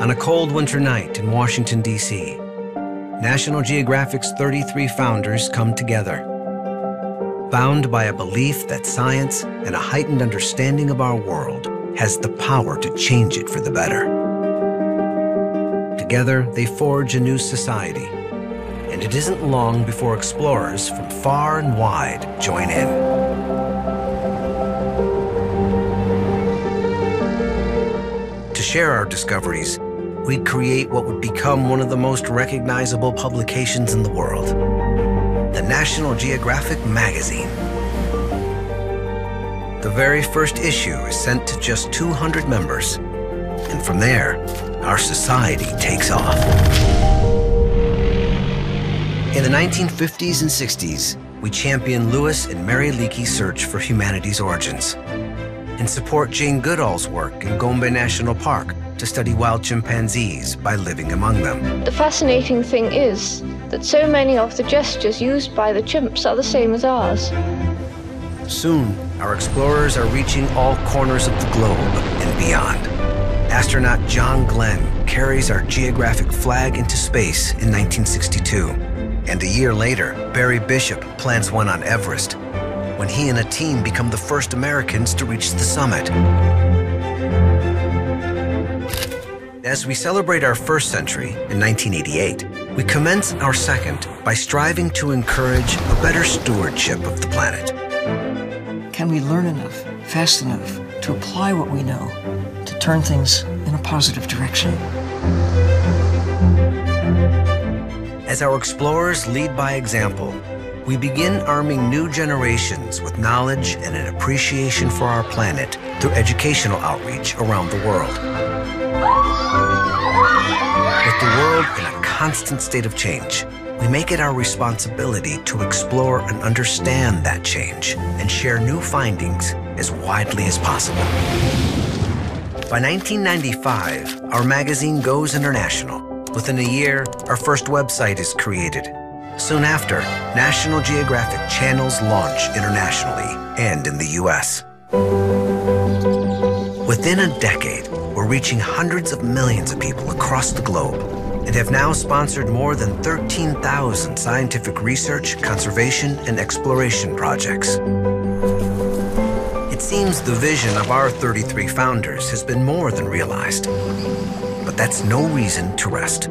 On a cold winter night in Washington, D.C., National Geographic's 33 founders come together, bound by a belief that science and a heightened understanding of our world has the power to change it for the better. Together, they forge a new society, and it isn't long before explorers from far and wide join in. To share our discoveries, we create what would become one of the most recognizable publications in the world, the National Geographic magazine. The very first issue is sent to just 200 members, and from there, our society takes off. In the 1950s and 60s, we championed Lewis and Mary Leakey's search for humanity's origins, and support Jane Goodall's work in Gombe National Park to study wild chimpanzees by living among them. The fascinating thing is that so many of the gestures used by the chimps are the same as ours. Soon, our explorers are reaching all corners of the globe and beyond. Astronaut John Glenn carries our geographic flag into space in 1962. And a year later, Barry Bishop plants one on Everest, when he and a team become the first Americans to reach the summit. As we celebrate our first century in 1988, we commence our second by striving to encourage a better stewardship of the planet. Can we learn enough, fast enough, to apply what we know, to turn things in a positive direction? As our explorers lead by example, we begin arming new generations with knowledge and an appreciation for our planet through educational outreach around the world. With the world in a constant state of change, we make it our responsibility to explore and understand that change and share new findings as widely as possible. By 1995, our magazine goes international. Within a year, our first website is created. Soon after, National Geographic channels launch internationally and in the U.S. Within a decade, we're reaching hundreds of millions of people across the globe and have now sponsored more than 13,000 scientific research, conservation, and exploration projects. It seems the vision of our 33 founders has been more than realized. But that's no reason to rest.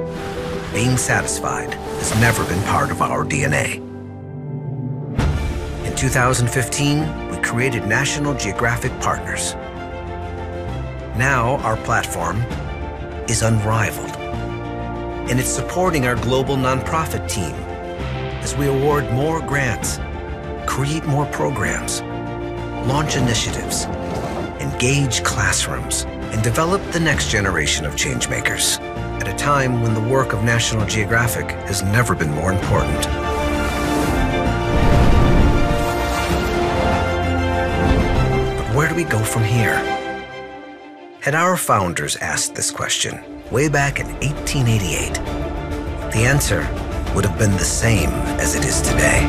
Being satisfied has never been part of our DNA. In 2015, we created National Geographic Partners. Now our platform is unrivaled, and it's supporting our global nonprofit team as we award more grants, create more programs, launch initiatives, engage classrooms, and develop the next generation of changemakers at a time when the work of National Geographic has never been more important. But where do we go from here? Had our founders asked this question way back in 1888, the answer would have been the same as it is today.